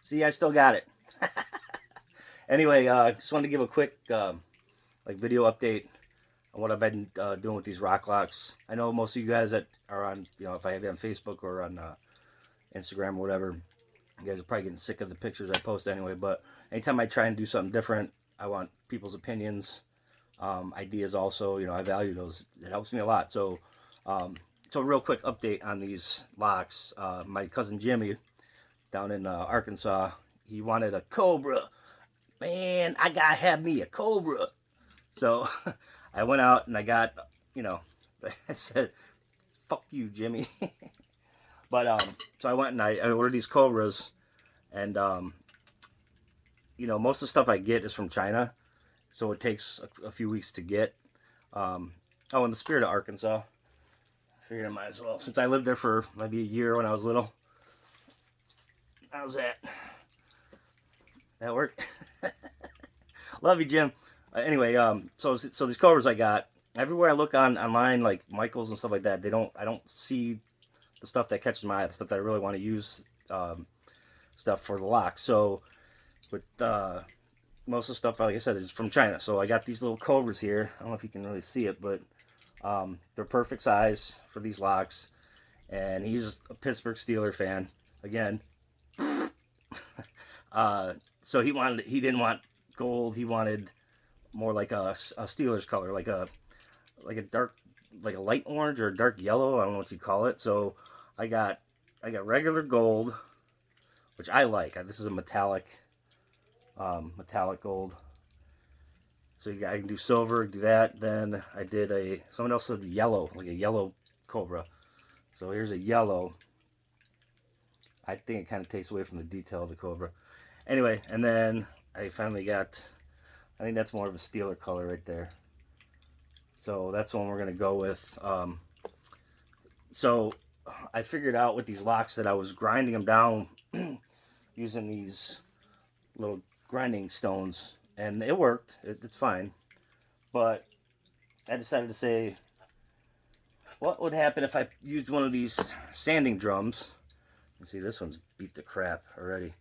See, I still got it. Anyway, just wanted to give a quick like video update on what I've been doing with these rock locks. I know most of you guys that are on, if I have you on Facebook or on Instagram or whatever, you guys are probably getting sick of the pictures I post anyway. But anytime I try and do something different, I want people's opinions, ideas also. I value those. It helps me a lot. So real quick update on these locks. My cousin Jimmy down in Arkansas, he wanted a Cobra. Man, I gotta have me a Cobra. So I went out and I got, I said, fuck you, Jimmy. But so I went and I ordered these Cobras, and most of the stuff I get is from China, so it takes a few weeks to get. In the spirit of Arkansas, I figured I might as well, since I lived there for maybe a year when I was little. How's that? That work? Love you, Jim. Anyway, so these Cobras I got, everywhere I look online, like Michaels and stuff like that, I don't see the stuff that catches my eye, the stuff that I really want to use, stuff for the lock. So with most of the stuff, like I said, is from China. So I got these little Cobras here. I don't know if you can really see it, but they're perfect size for these locks. And he's a Pittsburgh Steelers fan again. So he didn't want gold. He wanted more like a Steelers color, like a dark, like a light orange or a dark yellow. I don't know what you'd call it. So I got regular gold, which I like. This is a metallic gold. So I can do silver, do that. Then I did someone else said yellow, like a yellow Cobra. So here's a yellow. I think it kind of takes away from the detail of the Cobra. Anyway, and then I finally got, I think that's more of a Steeler color right there. So that's the one we're going to go with. So I figured out with these locks that I was grinding them down using these little grinding stones, and it worked. It's fine. But I decided to say, what would happen if I used one of these sanding drums? You see, this one's beat the crap already.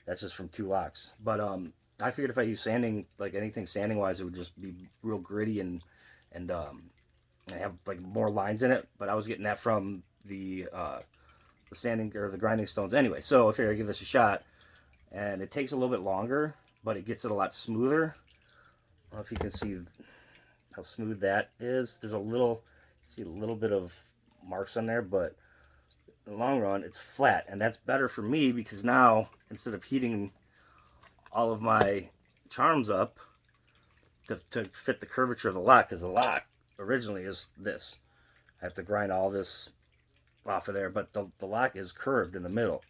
That's just from 2 locks. But I figured if I use sanding, like anything sanding wise, it would just be real gritty and have like more lines in it. But I was getting that from the sanding or the grinding stones anyway. So I figured I'd give this a shot, and it takes a little bit longer, but it gets it a lot smoother. I don't know if you can see how smooth that is. There's a little bit of marks on there, but in the long run, it's flat, and that's better for me because now, instead of heating all of my charms up to fit the curvature of the lock, because the lock originally is this. I have to grind all this off of there, but the lock is curved in the middle.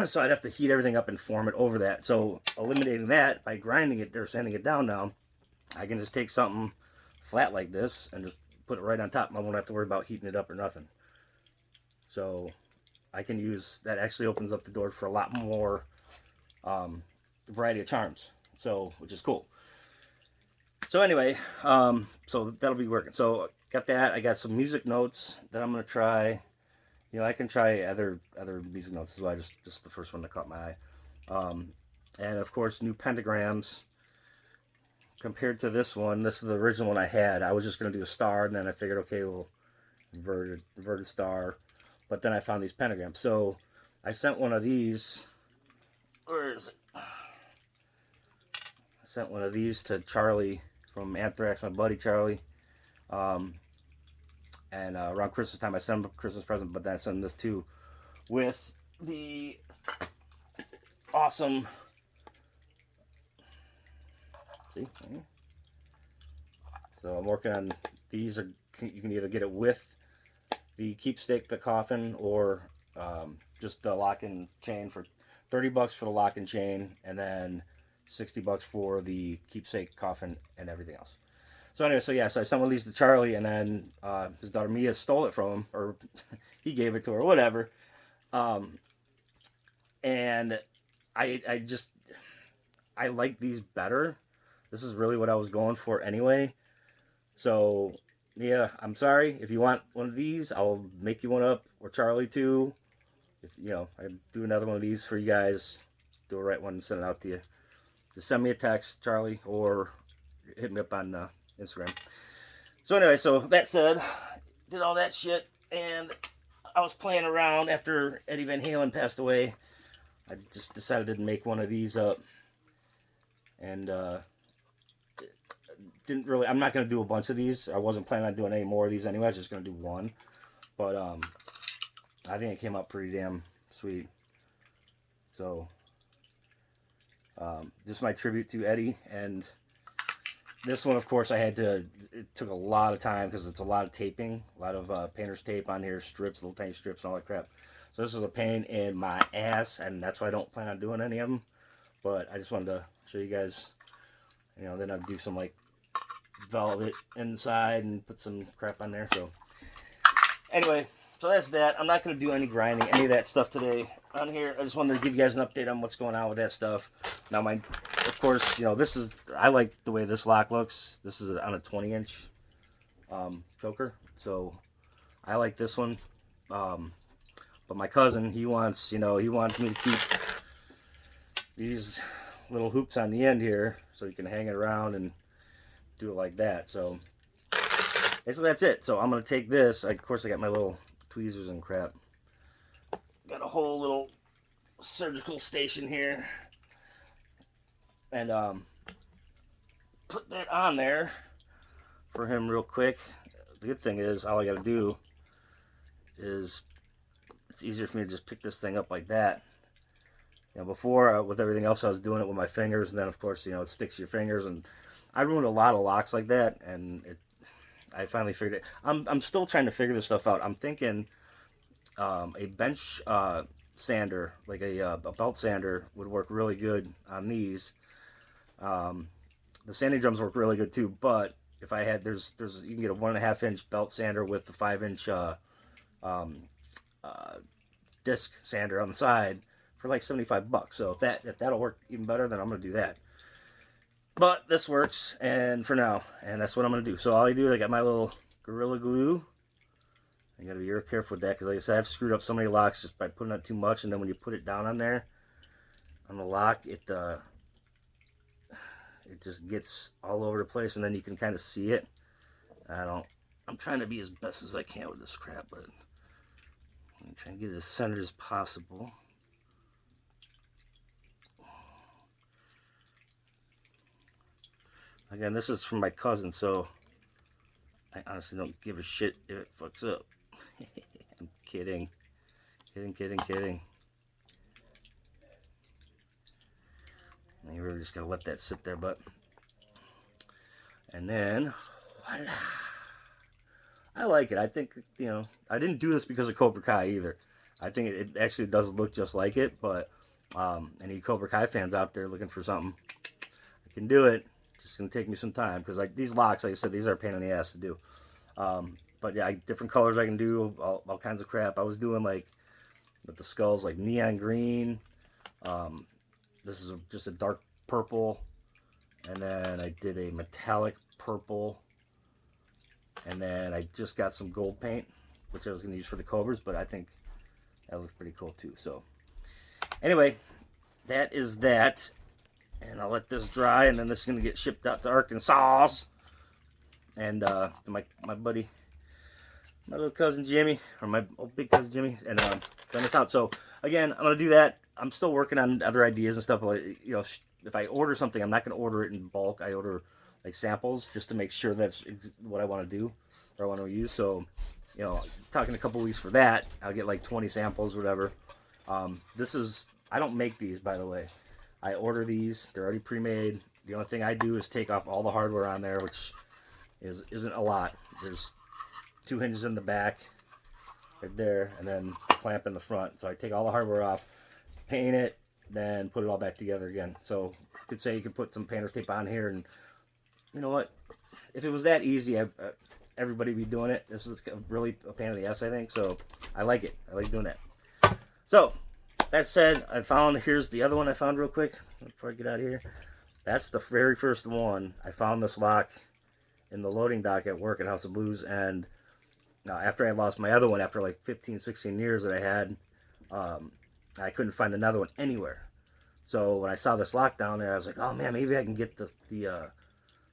So I'd have to heat everything up and form it over that. So eliminating that by grinding it or sanding it down now, I can just take something flat like this and just put it right on top. I won't have to worry about heating it up or nothing. So I can use that. Actually opens up the door for a lot more variety of charms, so which is cool. So anyway, so that'll be working. So got that. I got some music notes that I'm gonna try. I can try other music notes as well. Just the first one that caught my eye. And of course, new pentagrams. Compared to this one, this is the original one I had. I was just gonna do a star, and then I figured, okay, well, inverted star. But then I found these pentagrams. So I sent one of these. Where is it? I sent one of these to Charlie from Anthrax, my buddy Charlie. And around Christmas time, I sent him a Christmas present, but then I sent him this too, with the awesome. See? So I'm working on these. You can either get it with the keepsake, the coffin, or just the lock and chain for $30 for the lock and chain, and then $60 for the keepsake coffin and everything else. So anyway, so I sent one of these to Charlie, and then his daughter Mia stole it from him, or he gave it to her, whatever. And I like these better. This is really what I was going for anyway. So yeah, I'm sorry. If you want one of these, I'll make you one up, or Charlie too. if I do another one of these for you guys, do a right one and send it out to you. Just send me a text, Charlie, or hit me up on Instagram. So anyway, so that said, did all that shit, and I was playing around after Eddie Van Halen passed away. I just decided to make one of these up, and didn't really. I'm not gonna do a bunch of these. I wasn't planning on doing any more of these anyway. I was just gonna do one, but I think it came out pretty damn sweet. So just my tribute to Eddie. And this one, of course, it took a lot of time because it's a lot of taping, a lot of painter's tape on here, strips, little tiny strips, and all that crap. So this is a pain in my ass, and that's why I don't plan on doing any of them. But I just wanted to show you guys, then I'd do some like velvet inside and put some crap on there. So anyway, so that's that. I'm not going to do any grinding, any of that stuff today on here. I just wanted to give you guys an update on what's going on with that stuff. Now, of course, I like the way this lock looks. This is on a 20-inch choker, so I like this one. But my cousin, he wants me to keep these little hoops on the end here, so you can hang it around and do it like that. So basically, that's it. So I'm gonna take this. Of course, I got my little tweezers and crap. Got a whole little surgical station here, and put that on there for him real quick. The good thing is, all I got to do is it's easier for me to just pick this thing up like that. Before with everything else, I was doing it with my fingers, and then of course, it sticks to your fingers, and I ruined a lot of locks like that, and I finally figured it. I'm still trying to figure this stuff out. I'm thinking a bench sander, like a belt sander, would work really good on these. The sanding drums work really good too, but if I had, you can get a 1.5-inch belt sander with the 5-inch disc sander on the side for like $75. So if that'll work even better, then I'm gonna do that. But this works, and for now, and that's what I'm gonna do. So all I do, I got my little Gorilla Glue. I gotta be real careful with that, because like I said, I've screwed up so many locks just by putting on too much, and then when you put it down on there, on the lock, it just gets all over the place, and then you can kind of see it. I'm trying to be as best as I can with this crap, but I'm trying to get it as centered as possible. Again, this is from my cousin, so I honestly don't give a shit if it fucks up. I'm kidding. Kidding. You really just gotta let that sit there, but. And then, voila. I like it. I think, I didn't do this because of Cobra Kai either. I think it actually does look just like it, but any Cobra Kai fans out there looking for something, I can do it. It's just going to take me some time, because these locks, like I said, these are a pain in the ass to do. But yeah, different colors I can do, all kinds of crap. I was doing like, with the skulls, like neon green. This is just a dark purple. And then I did a metallic purple. And then I just got some gold paint, which I was going to use for the Cobras, but I think that looks pretty cool too. So anyway, that is that. And I'll let this dry, and then this is going to get shipped out to Arkansas. And my buddy, my little cousin Jimmy, or my old big cousin Jimmy, and send this out. So again, I'm going to do that. I'm still working on other ideas and stuff. If I order something, I'm not going to order it in bulk. I order like samples just to make sure that's what I want to do or I want to use. So, talking a couple weeks for that, I'll get like 20 samples, whatever. I don't make these, by the way. I order these. They're already pre-made. The only thing I do is take off all the hardware on there, which isn't a lot. There's 2 hinges in the back, right there, and then a clamp in the front. So I take all the hardware off, paint it, then put it all back together again. So you could say you could put some painter's tape on here, and you know what? If it was that easy, everybody would be doing it. This is really a pain in the ass, I think. So I like it. I like doing that. So that said, here's the other one I found real quick before I get out of here. That's the very first one. I found this lock in the loading dock at work at House of Blues, and after I lost my other one, after like 15, 16 years that I had, I couldn't find another one anywhere. So when I saw this lock down there, I was like, oh man, maybe I can get the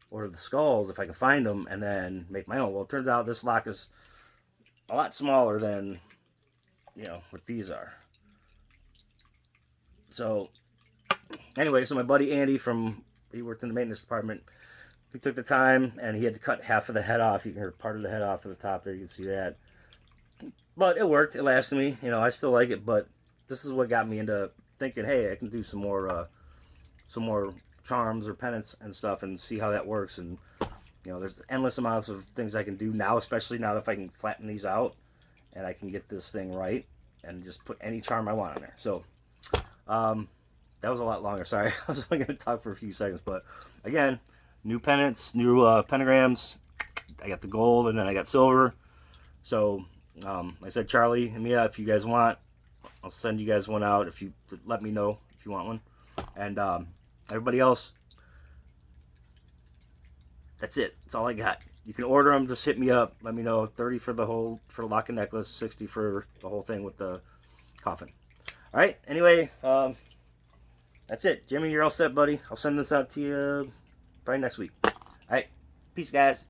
order the skulls if I can find them, and then make my own. Well, it turns out this lock is a lot smaller than what these are. So anyway, so my buddy Andy he worked in the maintenance department. He took the time and he had to cut half of the head off. You can hear part of the head off at the top there. You can see that. But it worked. It lasted me. I still like it. But this is what got me into thinking, hey, I can do some more charms or pennants and stuff, and see how that works. And there's endless amounts of things I can do now, especially now if I can flatten these out and I can get this thing right and just put any charm I want on there. So that was a lot longer. Sorry, I was only going to talk for a few seconds. But again, new pennants, new pentagrams. I got the gold and then I got silver. So I said, Charlie and Mia, if you guys want, I'll send you guys one out. If you let me know if you want one. And everybody else, that's it. That's all I got. You can order them. Just hit me up. Let me know. 30 for the lock and necklace. 60 for the whole thing with the coffin. All right. Anyway, that's it. Jimmy, you're all set, buddy. I'll send this out to you probably next week. All right. Peace, guys.